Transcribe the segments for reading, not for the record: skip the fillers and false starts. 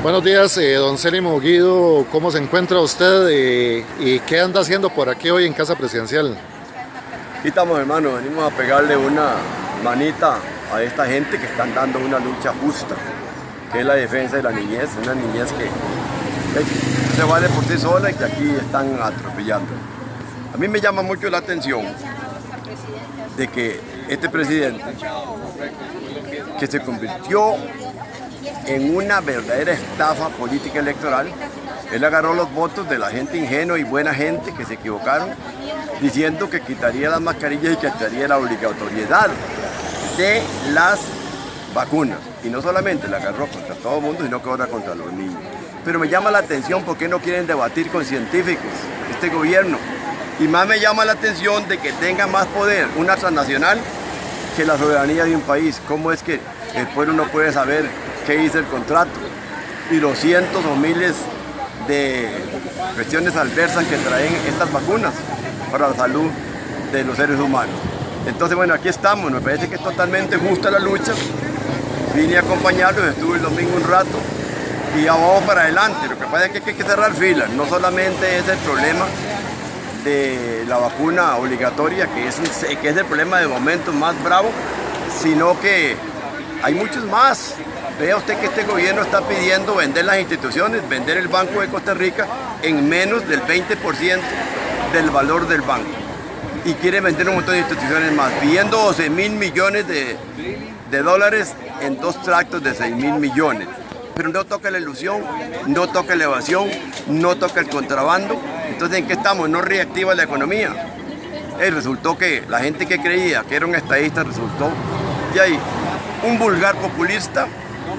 Buenos días, don Célimo Guido, ¿cómo se encuentra usted y qué anda haciendo por aquí hoy en Casa Presidencial? Aquí estamos, hermano, venimos a pegarle una manita a esta gente que están dando una lucha justa, que es la defensa de la niñez, una niñez que se vale por sí sola y que aquí están atropellando. A mí me llama mucho la atención de que este presidente, que se convirtió en una verdadera estafa política electoral, él agarró los votos de la gente ingenua y buena gente que se equivocaron, diciendo que quitaría las mascarillas y que quitaría la obligatoriedad de las vacunas. Y no solamente la agarró contra todo el mundo, sino que ahora contra los niños. Pero me llama la atención por qué no quieren debatir con científicos este gobierno. Y más me llama la atención de que tenga más poder una transnacional que la soberanía de un país. ¿Cómo es que el pueblo no puede saber qué dice el contrato? Y los cientos o miles de cuestiones adversas que traen estas vacunas para la salud de los seres humanos. Entonces, bueno, aquí estamos, me parece que es totalmente justa la lucha. Vine a acompañarlos, estuve el domingo un rato y ya vamos para adelante. Lo que pasa es que hay que cerrar filas, no solamente es el problema de la vacuna obligatoria, que es el problema de momento más bravo, sino que hay muchos más. Vea usted que este gobierno está pidiendo vender las instituciones, vender el Banco de Costa Rica en menos del 20% del valor del banco. Y quiere vender un montón de instituciones más, pidiendo 12.000 millones de dólares en dos tractos de 6.000 millones. Pero no toca la ilusión, no toca la evasión, no toca el contrabando. Entonces, ¿en qué estamos? No reactiva la economía. Resultó que la gente que creía que era un estadista resultó. Y ahí, un vulgar populista,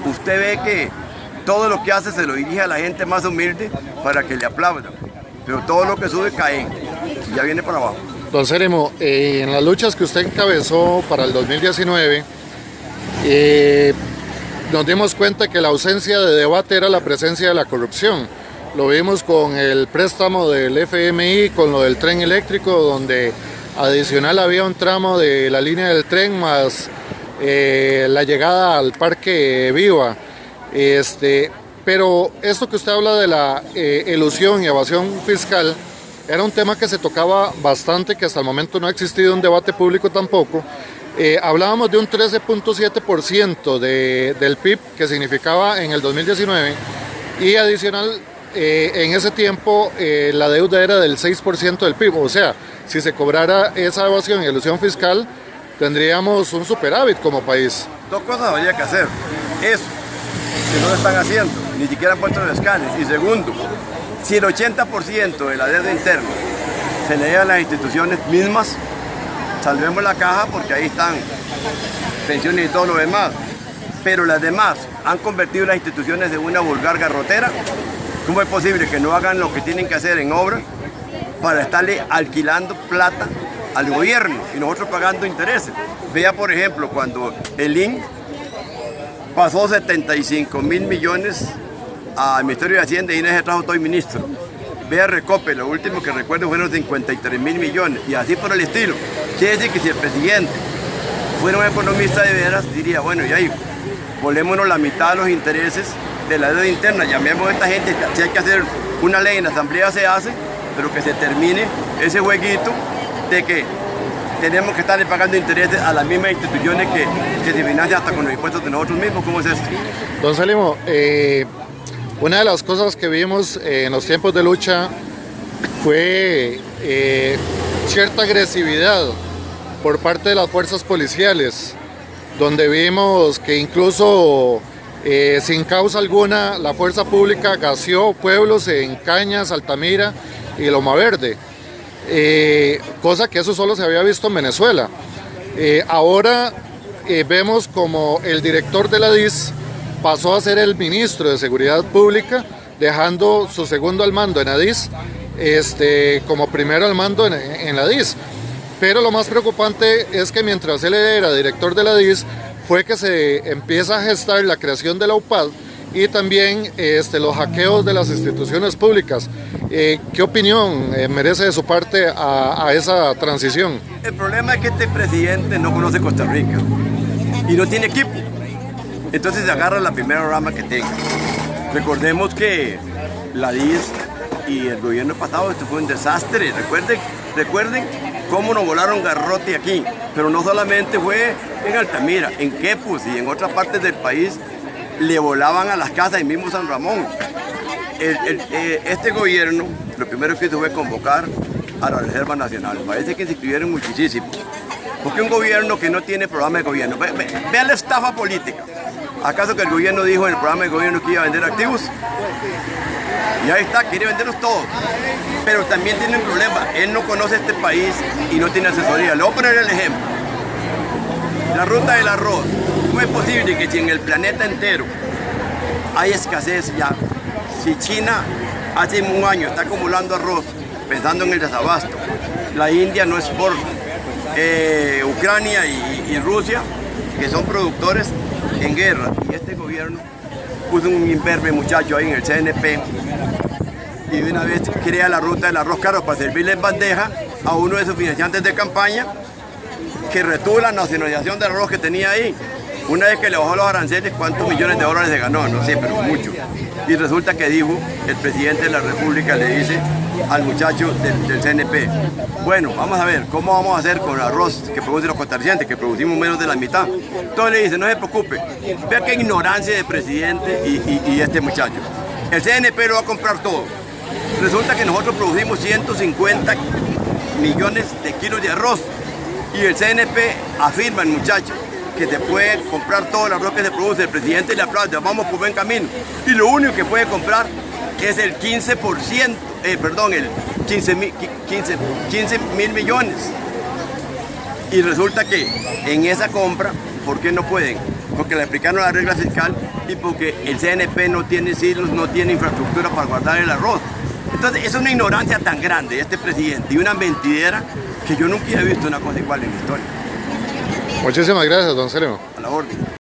usted ve que todo lo que hace se lo dirige a la gente más humilde para que le aplaudan. Pero todo lo que sube cae y ya viene para abajo. Don Célimo, en las luchas que usted encabezó para el 2019, nos dimos cuenta que la ausencia de debate era la presencia de la corrupción. Lo vimos con el préstamo del FMI, con lo del tren eléctrico, donde adicional había un tramo de la línea del tren más la llegada al Parque Viva. Pero esto que usted habla de la elusión y evasión fiscal era un tema que se tocaba bastante, que hasta el momento no ha existido un debate público tampoco. Hablábamos de un 13.7% del PIB que significaba en el 2019 y adicional en ese tiempo la deuda era del 6% del PIB. O sea, si se cobrara esa evasión y elusión fiscal, tendríamos un superávit como país. Dos cosas habría que hacer. Eso, que no lo están haciendo, ni siquiera han puesto los escáneres. Y segundo, si el 80% de la deuda interna se le da a las instituciones mismas, salvemos la caja porque ahí están pensiones y todo lo demás. Pero las demás han convertido las instituciones en una vulgar garrotera. ¿Cómo es posible que no hagan lo que tienen que hacer en obra para estarle alquilando plata al gobierno y nosotros pagando intereses? Vea, por ejemplo, cuando el IN pasó 75.000 millones al Ministerio de Hacienda y Inés se trajo todo el ministro. Vea Recope, lo último que recuerdo fueron 53.000 millones y así por el estilo. Quiere decir que si el presidente fuera un economista de veras, diría, bueno, y ahí, volémonos la mitad de los intereses de la deuda interna, llamemos a esta gente, si hay que hacer una ley en la asamblea se hace, pero que se termine ese jueguito de que tenemos que estarle pagando intereses a las mismas instituciones que se financian hasta con los impuestos de nosotros mismos. ¿Cómo es esto? Don Célimo, una de las cosas que vimos en los tiempos de lucha fue cierta agresividad por parte de las fuerzas policiales, donde vimos que incluso sin causa alguna la fuerza pública gaseó pueblos en Cañas, Altamira y Loma Verde, cosa que eso solo se había visto en Venezuela. Ahora vemos como el director de la DIS pasó a ser el ministro de Seguridad Pública, dejando su segundo al mando en la DIS, como primero al mando en la DIS. Pero lo más preocupante es que mientras él era director de la DIS, fue que se empieza a gestar la creación de la UPAD y también los hackeos de las instituciones públicas. ¿Qué opinión merece de su parte a esa transición? El problema es que este presidente no conoce Costa Rica y no tiene equipo. Entonces se agarra la primera rama que tenga. Recordemos que la DIS y el gobierno pasado, esto fue un desastre. Recuerden cómo nos volaron garrote aquí, pero no solamente fue en Altamira, en Quepos y en otras partes del país le volaban a las casas, y mismo San Ramón. Este gobierno lo primero que hizo fue convocar a la Reserva Nacional. Parece que se inscribieron muchísimo. Porque un gobierno que no tiene programa de gobierno, vea la estafa política. ¿Acaso que el gobierno dijo en el programa de gobierno que iba a vender activos? Y ahí está, quiere venderlos todos. Pero también tiene un problema, él no conoce este país y no tiene asesoría. Le voy a poner el ejemplo. La ruta del arroz. ¿Cómo es posible que si en el planeta entero hay escasez ya? Si China hace un año está acumulando arroz, pensando en el desabasto, la India no es por Ucrania y Rusia, que son productores en guerra, y este gobierno puso un imberbe muchacho ahí en el CNP y de una vez crea la ruta del arroz caro para servirle en bandeja a uno de sus financiantes de campaña que retuvo la nacionalización del arroz que tenía ahí. Una vez que le bajó los aranceles, ¿cuántos millones de dólares se ganó? No sé, pero mucho. Y resulta que dijo, el presidente de la República le dice al muchacho del CNP, bueno, vamos a ver, ¿cómo vamos a hacer con el arroz que producen los costarricenses, que producimos menos de la mitad? Entonces le dice, no se preocupe, vea qué ignorancia de presidente y este muchacho. El CNP lo va a comprar todo. Resulta que nosotros producimos 150 millones de kilos de arroz y el CNP afirma, el muchacho, que se puede comprar todo el arroz que se produce. El presidente le aplaude, vamos por buen camino. Y lo único que puede comprar es el 15%, el 15 mil millones. Y resulta que en esa compra, ¿por qué no pueden? Porque le aplicaron la regla fiscal y porque el CNP no tiene silos, no tiene infraestructura para guardar el arroz. Entonces es una ignorancia tan grande de este presidente y una mentidera que yo nunca he visto una cosa igual en la historia. Muchísimas gracias, don Sergio. A la orden.